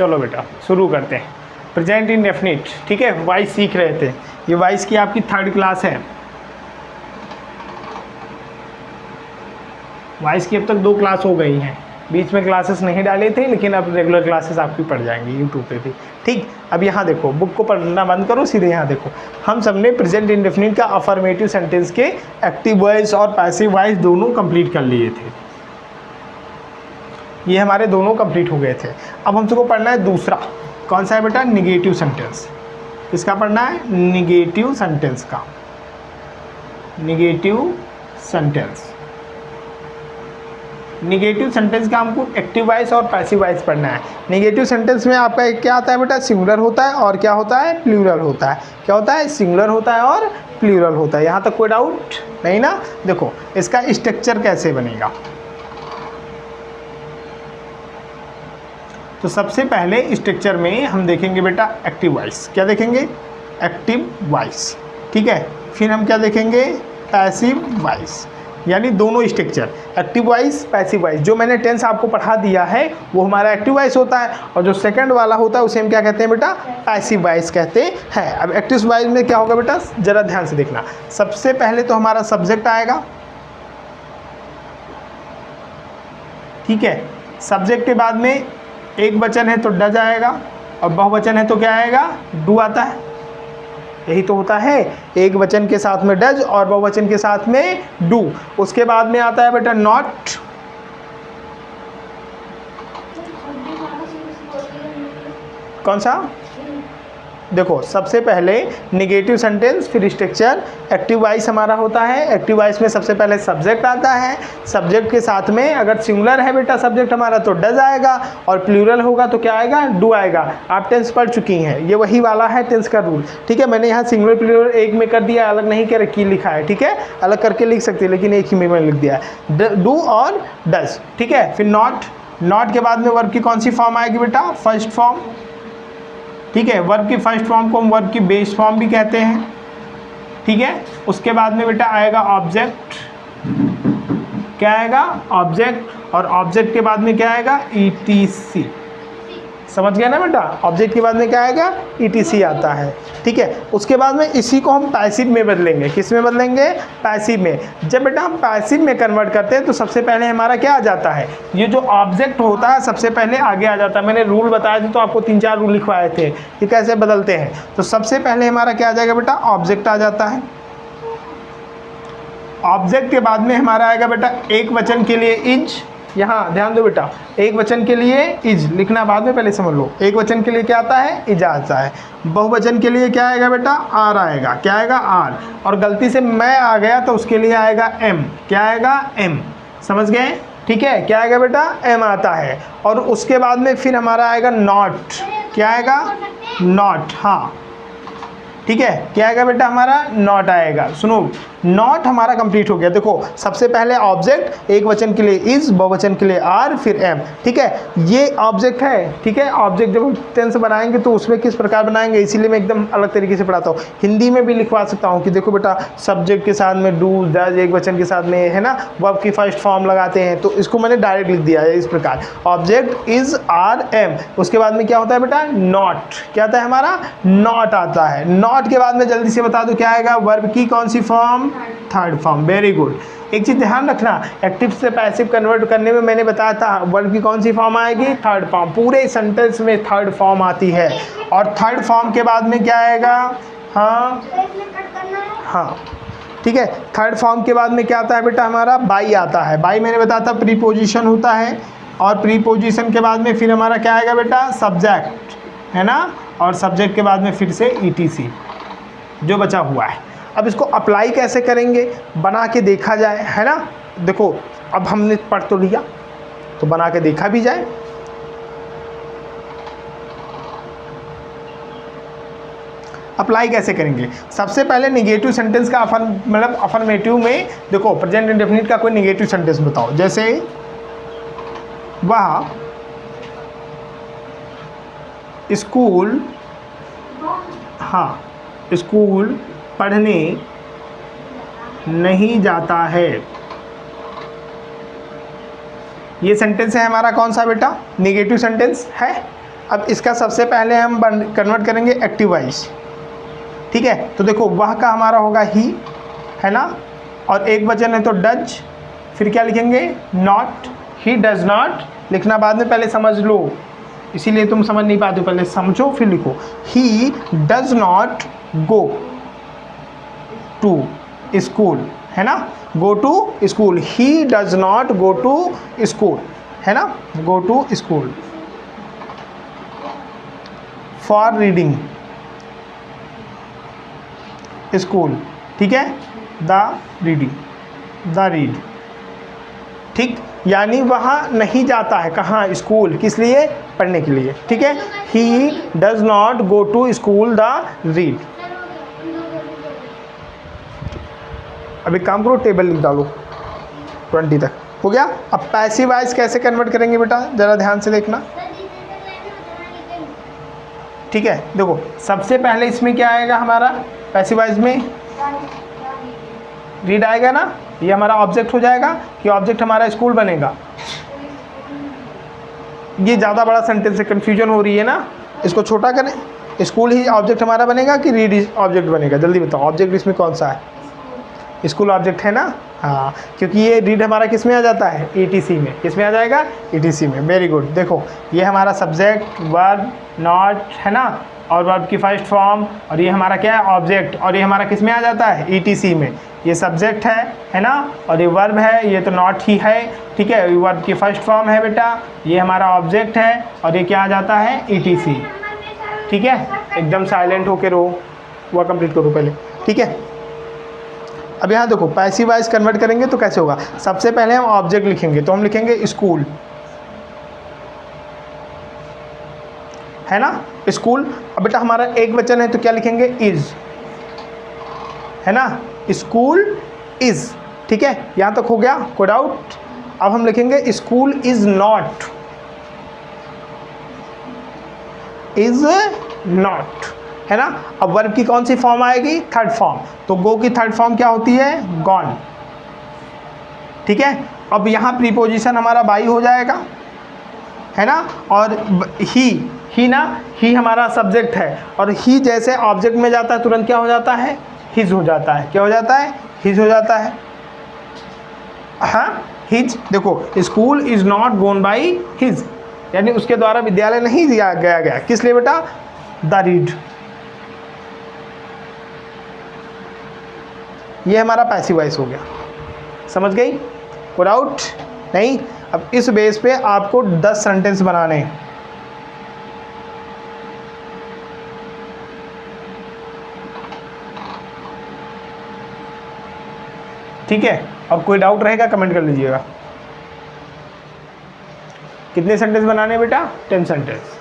चलो बेटा शुरू करते हैं। प्रेजेंट इंडेफिनिट, ठीक है, वॉइस सीख रहे थे। ये वॉइस की आपकी 3rd क्लास है। वॉइस की अब तक 2 क्लास हो गई हैं, बीच में क्लासेस नहीं डाले थे, लेकिन अब रेगुलर क्लासेस आपकी पढ़ जाएंगी यूट्यूब पे भी। ठीक, अब यहाँ देखो, बुक को पढ़ना बंद करो, सीधे यहाँ देखो। हम सबने प्रेजेंट इंडेफिनिट का अफर्मेटिव सेंटेंस के एक्टिव वॉइस और पैसिव वॉइस दोनों कंप्लीट कर लिए थे। ये हमारे दोनों कंप्लीट हो गए थे। अब हम सबको पढ़ना है दूसरा, कौन सा है बेटा? Negative sentence. किसका पढ़ना है? निगेटिव सेंटेंस का। निगेटिव सेंटेंस, निगेटिव सेंटेंस का हमको एक्टिव वॉइस और पैसिव वॉइस पढ़ना है। निगेटिव सेंटेंस में आपका एक क्या आता है बेटा? सिंगुलर होता है और क्या होता है? प्लूरल होता है। क्या होता है? सिंगुलर होता है और प्लूरल होता है। यहाँ तक कोई डाउट नहीं ना? देखो इसका स्ट्रक्चर कैसे बनेगा। तो सबसे पहले स्ट्रक्चर में हम देखेंगे बेटा एक्टिव वॉइस। क्या देखेंगे? एक्टिव वॉइस, ठीक है। फिर हम क्या देखेंगे? पैसिव वॉइस, यानी दोनों structure, active voice, passive voice. जो मैंने टेंस आपको पढ़ा दिया है वो हमारा एक्टिव वॉइस होता है, और जो सेकंड वाला होता है उसे हम क्या कहते हैं बेटा? पैसिव वॉइस कहते हैं। अब एक्टिव वॉइस में क्या होगा बेटा? जरा ध्यान से देखना। सबसे पहले तो हमारा सब्जेक्ट आएगा, ठीक है। सब्जेक्ट के बाद में एक वचन है तो डज आएगा, और बहुवचन है तो क्या आएगा? डू आता है। यही तो होता है, एक वचन के साथ में डज और बहुवचन के साथ में डू। उसके बाद में आता है बेटा नॉट, कौन सा? देखो सबसे पहले निगेटिव सेंटेंस, फिर स्ट्रक्चर। एक्टिव वॉइस हमारा होता है, एक्टिव वॉइस में सबसे पहले सब्जेक्ट आता है। सब्जेक्ट के साथ में अगर सिंगुलर है बेटा सब्जेक्ट हमारा तो डज आएगा, और प्लूरल होगा तो क्या आएगा? डू आएगा। आप टेंस पढ़ चुकी हैं, ये वही वाला है टेंस का रूल, ठीक है। मैंने यहाँ सिंगुलर प्लूरल एक में कर दिया, अलग नहीं कर की लिखा है, ठीक है। अलग करके लिख सकते हैं लेकिन एक ही में मैंने लिख दिया है, डू और डज, ठीक है। फिर नॉट, नॉट के बाद में वर्ब की कौन सी फॉर्म आएगी बेटा? फर्स्ट फॉर्म, ठीक है। वर्ब की फर्स्ट फॉर्म को हम वर्ब की बेस फॉर्म भी कहते हैं, ठीक है। उसके बाद में बेटा आएगा ऑब्जेक्ट, क्या आएगा? ऑब्जेक्ट, और ऑब्जेक्ट के बाद में क्या आएगा? ETC, समझ गया ना बेटा? ऑब्जेक्ट के बाद में क्या आएगा? ETC आता है, ठीक है। उसके बाद में इसी को हम पैसिव में बदलेंगे। किस में बदलेंगे? पैसिव में। जब बेटा हम पैसिव में कन्वर्ट करते हैं तो सबसे पहले हमारा क्या आ जाता है? ये जो ऑब्जेक्ट होता है सबसे पहले आगे आ जाता है। मैंने रूल बताए थे तो आपको 3-4 रूल लिखवाए थे कि कैसे बदलते हैं। तो सबसे पहले हमारा क्या आ जाएगा बेटा? ऑब्जेक्ट आ जाता है। ऑब्जेक्ट के बाद में हमारा आएगा बेटा एक वचन के लिए इज। यहाँ ध्यान दो बेटा, एक वचन के लिए इज लिखना बाद में, पहले समझ लो। एक वचन के लिए क्या आता है? इज आता है। बहुवचन के लिए क्या आएगा बेटा? आर आएगा। क्या आएगा? आर। और गलती से मैं आ गया तो उसके लिए आएगा एम। क्या आएगा? एम। समझ गए? ठीक है। क्या आएगा बेटा? एम आता है। और उसके बाद में फिर हमारा आएगा नॉट। क्या आएगा? नॉट, हाँ, ठीक है। क्या आएगा बेटा? हमारा नॉट आएगा। सुनो, नॉट हमारा कंप्लीट हो गया। देखो सबसे पहले ऑब्जेक्ट, एक वचन के लिए इज, बहुवचन के लिए आर, फिर एम, ठीक है। ये ऑब्जेक्ट है, ठीक है। ऑब्जेक्ट जब हम टेंस बनाएंगे तो उसमें किस प्रकार बनाएंगे, इसीलिए मैं एकदम अलग तरीके से पढ़ाता हूँ। हिंदी में भी लिखवा सकता हूँ कि देखो बेटा सब्जेक्ट के साथ में डू डज, एक वचन के साथ में है ना वर्ब की फर्स्ट फॉर्म लगाते हैं, तो इसको मैंने डायरेक्ट लिख दिया है इस प्रकार, ऑब्जेक्ट इज आर एम। उसके बाद में क्या होता है बेटा? नॉट। क्या आता है हमारा? नॉट आता है। नॉट के बाद में जल्दी से बता दो क्या आएगा? वर्ब की कौन सी form? 3rd form. Very good. एक चीज़ ध्यान रखना, एक्टिव से पैसिव कन्वर्ट करने में मैंने बताया था वर्ब की कौन सी फॉर्म आएगी? 3rd form. पूरे सेंटेंस में 3rd फॉर्म आती है। और 3rd फॉर्म के बाद में क्या आएगा? हाँ हाँ, ठीक है। 3rd फॉर्म के बाद में क्या आता है बेटा? हमारा बाई आता है। बाई मैंने बताया था प्रीपोजिशन होता है, और प्रीपोजिशन के बाद में फिर हमारा क्या आएगा बेटा? सब्जेक्ट, है ना। और सब्जेक्ट के बाद में फिर से ETC जो बचा हुआ है। अब इसको अप्लाई कैसे करेंगे, बना के देखा जाए, है ना। देखो अब हमने पढ़ तो लिया तो बना के देखा भी जाए। अप्लाई कैसे करेंगे? सबसे पहले निगेटिव सेंटेंस का मतलब अफर्मेटिव में देखो, प्रेजेंट इंडेफिनिट का कोई निगेटिव सेंटेंस बताओ। जैसे वह स्कूल, हाँ, स्कूल पढ़ने नहीं जाता है। ये सेंटेंस है हमारा कौन सा बेटा? निगेटिव सेंटेंस है। अब इसका सबसे पहले हम कन्वर्ट करेंगे एक्टिव वॉइस, ठीक है। तो देखो वह का हमारा होगा ही, है ना, और एक वचन है तो डज, फिर क्या लिखेंगे नॉट, ही डज नॉट लिखना बाद में, पहले समझ लो, इसीलिए तुम समझ नहीं पाते हो, पहले समझो फिर लिखो। He does not go to school, है ना, go to school, he does not go to school, है ना, go to school. For reading school, ठीक है, द रीडिंग, द रीड, ठीक, यानी वहाँ नहीं जाता है, कहाँ, स्कूल, किस लिए, पढ़ने के लिए, ठीक है। He does not go to school the read. अब एक काम करो, टेबल लिख डालो 20 तक, हो गया। अब पैसिव वॉइस कैसे कन्वर्ट करेंगे बेटा, ज़रा ध्यान से देखना, ठीक है। देखो सबसे पहले इसमें क्या आएगा हमारा, पैसिव वॉइस में रीड आएगा ना, ये हमारा ऑब्जेक्ट हो जाएगा, कि ऑब्जेक्ट हमारा स्कूल बनेगा। ये ज़्यादा बड़ा सेंटेंस से कन्फ्यूजन हो रही है ना, इसको छोटा करें, स्कूल ही ऑब्जेक्ट हमारा बनेगा कि रीड ऑब्जेक्ट बनेगा, जल्दी बताओ, ऑब्जेक्ट इसमें कौन सा है, स्कूल ऑब्जेक्ट है ना, हाँ, क्योंकि ये रीड हमारा किस में आ जाता है, ETC में, किस में आ जाएगा, ETC में, वेरी गुड। देखो ये हमारा सब्जेक्ट, वर्ब, नॉट, है ना, और वर्ब की फर्स्ट फॉर्म, और ये हमारा क्या है, ऑब्जेक्ट, और ये हमारा किस में आ जाता है, ETC में। ये सब्जेक्ट है ना, और ये वर्ब है, ये तो नॉट ही है, ठीक है, ये वर्ब की फर्स्ट फॉर्म है बेटा, ये हमारा ऑब्जेक्ट है, और ये क्या आ जाता है, ETC, ठीक है। एकदम साइलेंट होके रहो, वह कंप्लीट करो पहले, ठीक है। अब यहाँ देखो पैसिव वॉइस कन्वर्ट करेंगे तो कैसे होगा, सबसे पहले हम ऑब्जेक्ट लिखेंगे, तो हम लिखेंगे स्कूल, है ना, स्कूल। अब बेटा हमारा एक वचन है तो क्या लिखेंगे, इज, है ना, स्कूल इज, ठीक है, यहाँ तक हो गया, कोई डाउट। अब हम लिखेंगे school is not, is not, है ना। अब वर्ब की कौन सी फॉर्म आएगी, थर्ड फॉर्म, तो गो की थर्ड फॉर्म क्या होती है, गॉन, ठीक है। अब यहाँ प्रीपोजिशन हमारा बाई हो जाएगा, है ना, और ही ना, ही हमारा सब्जेक्ट है, और ही जैसे ऑब्जेक्ट में जाता है तुरंत क्या हो जाता है, हिज हो जाता है, क्या हो जाता है, हिज हो जाता है, हाँ, हिज। देखो school is not gone by his, यानी उसके द्वारा विद्यालय नहीं दिया गया, किस लिए बेटा, द रीड। ये हमारा पैसिव वॉइस हो गया, समझ गई, कोई डाउट नहीं। अब इस बेस पे आपको 10 सेंटेंस बनाने हैं, ठीक है। अब कोई डाउट रहेगा कमेंट कर लीजिएगा। कितने सेंटेंस बनाने हैं बेटा, 10 सेंटेंस।